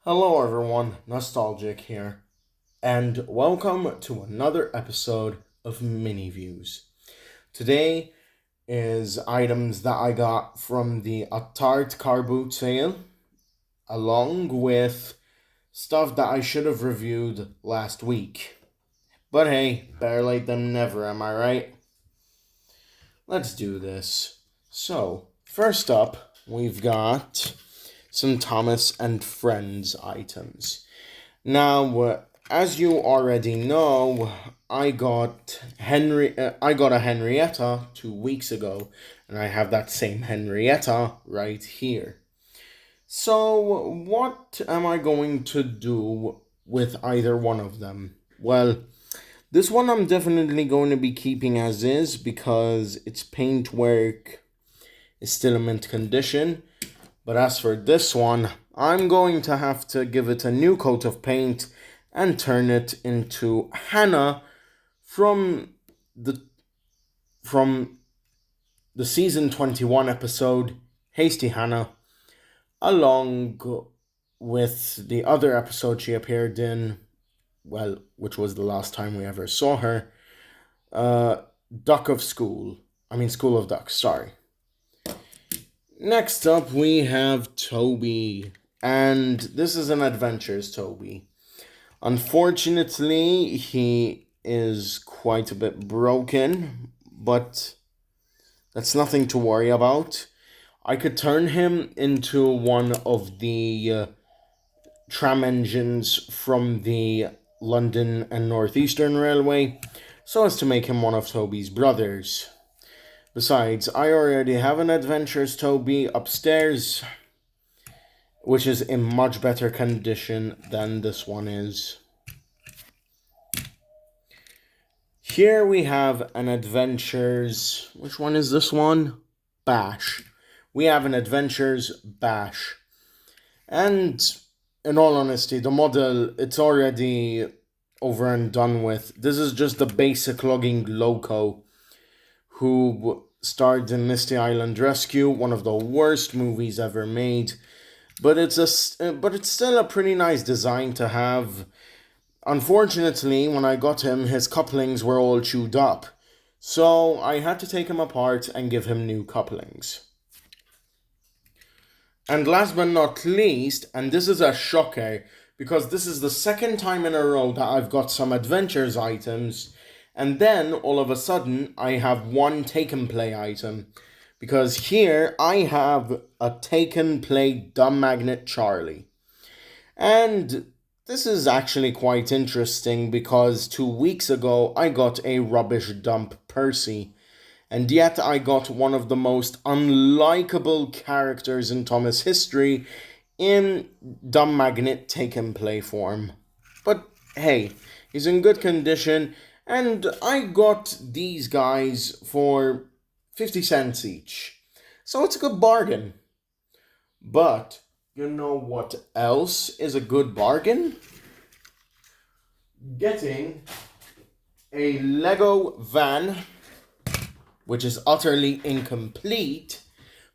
Hello everyone, Nostalgic here, and welcome to another episode of Mini Views. Today is items that I got from the Attard car boot sale, along with stuff that I should have reviewed last week. But hey, better late than never, am I right? Let's do this. So, first up, we've got some Thomas and Friends items. Now, as you already know, I got a Henrietta 2 weeks ago, and I have that same Henrietta right here. So, what am I going to do with either one of them? Well, this one I'm definitely going to be keeping as is because its paintwork is still in mint condition. But as for this one, I'm going to have to give it a new coat of paint and turn it into Hannah from the from the season 21 episode Hasty Hannah, along with the other episode she appeared in, well, which was the last time we ever saw her, uh, Duck of School. I mean, School of Ducks, sorry. Next up, we have Toby, and this is an Adventures Toby. Unfortunately, he is quite a bit broken, but that's nothing to worry about. I could turn him into one of the tram engines from the London and Northeastern Railway so as to make him one of Toby's brothers. Besides, I already have an Adventures Toby upstairs, which is in much better condition than this one is. Here we have an Adventures. Which one is this one? Bash. We have an Adventures Bash. And in all honesty, the model, it's already over and done with. This is just the basic logging loco who starred in Misty Island Rescue, one of the worst movies ever made. But it's still a pretty nice design to have. Unfortunately, when I got him, his couplings were all chewed up. So I had to take him apart and give him new couplings. And last but not least, and this is a shocker, because this is the second time in a row that I've got some Adventures items, and then all of a sudden I have one Take and Play item. Because here I have a Take and Play Dumb Magnet Charlie. And this is actually quite interesting because 2 weeks ago I got a Rubbish Dump Percy. And yet I got one of the most unlikable characters in Thomas history in Dumb Magnet Take and Play form. But hey, he's in good condition, and I got these guys for 50 cents each. So it's a good bargain. But you know what else is a good bargain? Getting a Lego van, which is utterly incomplete,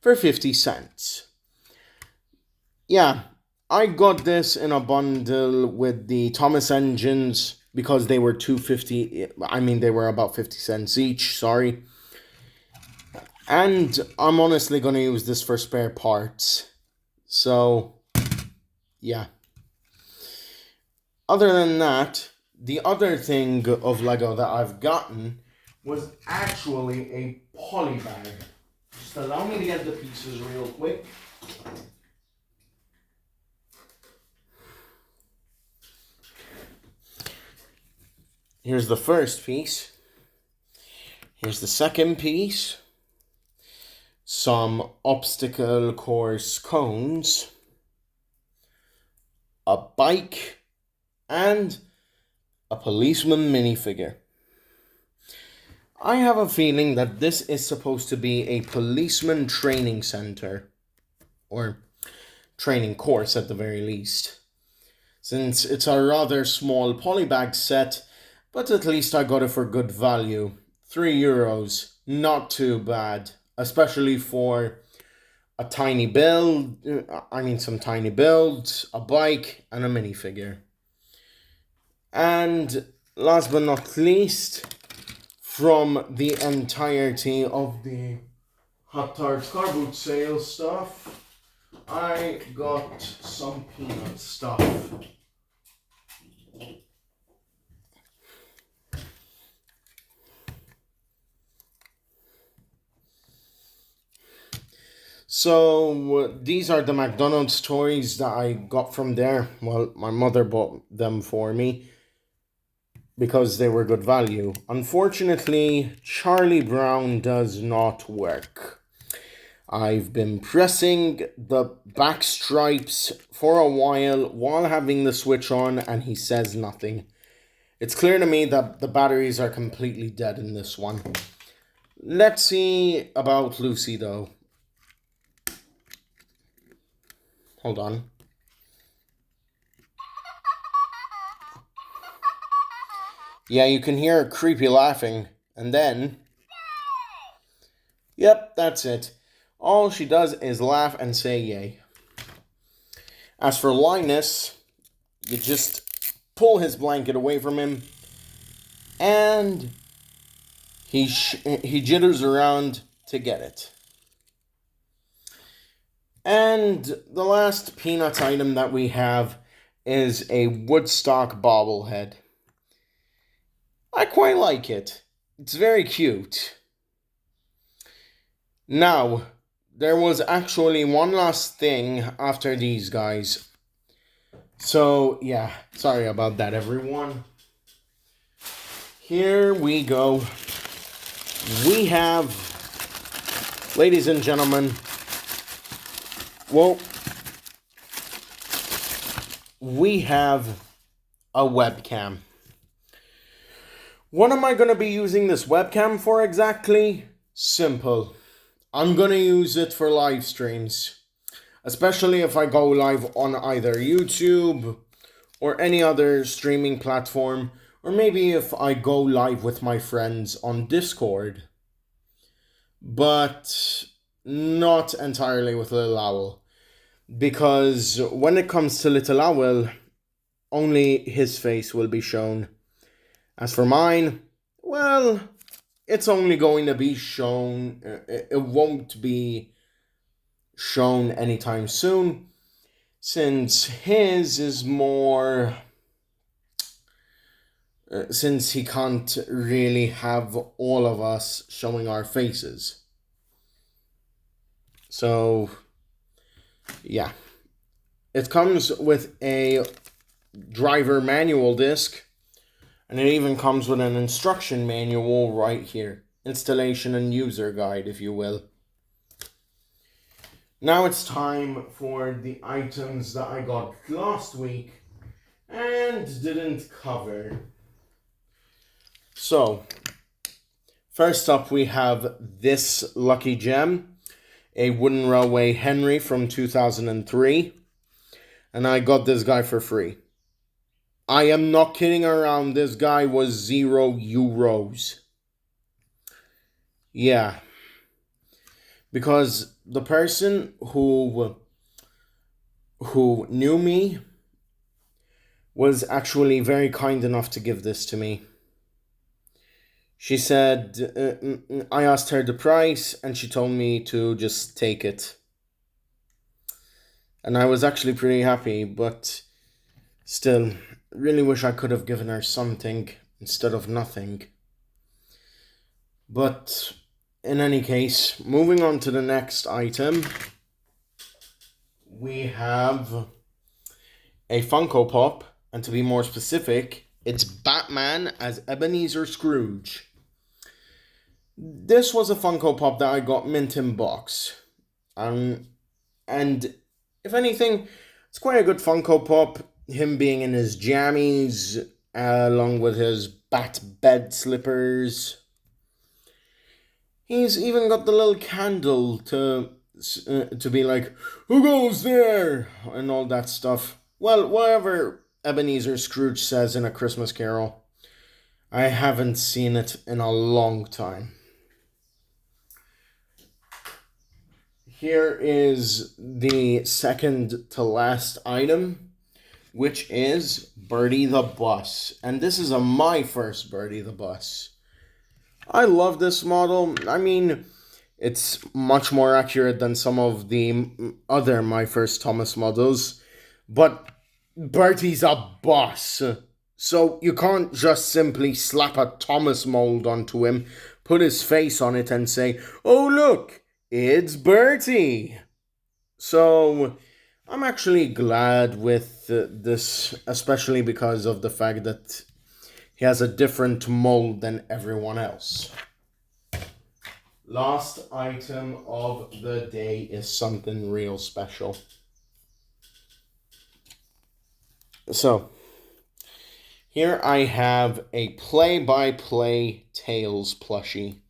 for 50 cents. Yeah, I got this in a bundle with the Thomas engines because they were they were about 50 cents each, sorry. And I'm honestly going to use this for spare parts. So, yeah. Other than that, the other thing of Lego that I've gotten was actually a poly bag. Just allow me to get the pieces real quick. Here's the first piece. Here's the second piece. Some obstacle course cones. A bike. And a policeman minifigure. I have a feeling that this is supposed to be a policeman training center, or training course at the very least, since it's a rather small polybag set, but at least I got it for good value. €3, not too bad, especially for a tiny build, some tiny builds, a bike, and a minifigure. And last but not least, from the entirety of the Hot Tarts car boot sale stuff, I got some peanut stuff. So these are the McDonald's toys that I got from there. Well, my mother bought them for me because they were good value. Unfortunately, Charlie Brown does not work. I've been pressing the back stripes for a while having the switch on, and he says nothing. It's clear to me that the batteries are completely dead in this one. Let's see about Lucy, though. Hold on. Yeah, you can hear her creepy laughing, and then... Yep, that's it. All she does is laugh and say yay. As for Linus, you just pull his blanket away from him, and he jitters around to get it. And the last Peanuts item that we have is a Woodstock bobblehead. I quite like it. It's very cute. Now, there was actually one last thing after these guys. So, yeah, sorry about that, everyone. Here we go. We have, ladies and gentlemen, we have a webcam. What am I going to be using this webcam for exactly? Simple. I'm going to use it for live streams. Especially if I go live on either YouTube or any other streaming platform. Or maybe if I go live with my friends on Discord. But not entirely with Little Owl. Because when it comes to Little Owl, only his face will be shown. As for mine, well, it's only going to be shown, it won't be shown anytime soon, since his is more, since he can't really have all of us showing our faces. So, yeah. It comes with a driver manual disc, and it even comes with an instruction manual right here. Installation and user guide, if you will. Now it's time for the items that I got last week and didn't cover. So, first up we have this lucky gem, a Wooden Railway Henry from 2003. And I got this guy for free. I am not kidding around. This guy was €0. Yeah. Because the person who knew me was actually very kind enough to give this to me. She said, I asked her the price and she told me to just take it. And I was actually pretty happy, but still, really wish I could have given her something instead of nothing. But in any case, moving on to the next item, we have a Funko Pop, and to be more specific, it's Batman as Ebenezer Scrooge. This was a Funko Pop that I got mint in box. And if anything, it's quite a good Funko Pop. Him being in his jammies, along with his bat bed slippers. He's even got the little candle to be like, who goes there? And all that stuff. Well, whatever Ebenezer Scrooge says in A Christmas Carol. I haven't seen it in a long time. here is the second to last item, which is Birdie the Bus. And this is my first Birdie the Bus. I love this model. I mean, it's much more accurate than some of the other My First Thomas models, but Bertie's a boss. So you can't just simply slap a Thomas mold onto him, put his face on it, and say, "Oh, look, it's Bertie." So I'm actually glad with this, especially because of the fact that he has a different mold than everyone else. Last item of the day is something real special. So, here I have a play-by-play Tails plushie.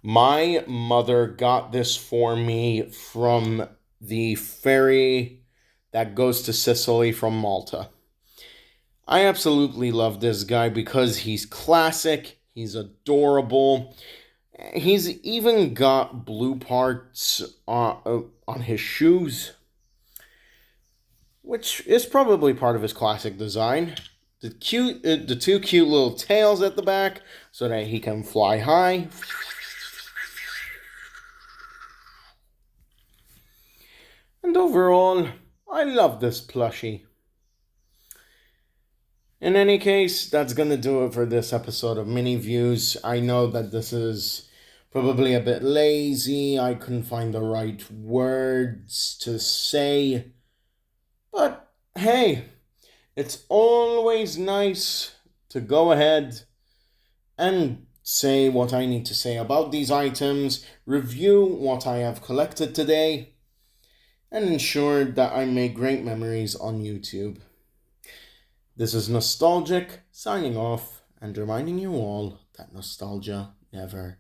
My mother got this for me from the ferry that goes to Sicily from Malta. I absolutely love this guy because he's classic, he's adorable. He's even got blue parts on his shoes, which is probably part of his classic design. The two cute little tails at the back so that he can fly high. And overall, I love this plushie. In any case, that's gonna do it for this episode of Mini Views. I know that this is probably a bit lazy. I couldn't find the right words to say. But hey, it's always nice to go ahead and say what I need to say about these items, review what I have collected today, and ensure that I make great memories on YouTube. This is Nostalgic, signing off and reminding you all that nostalgia never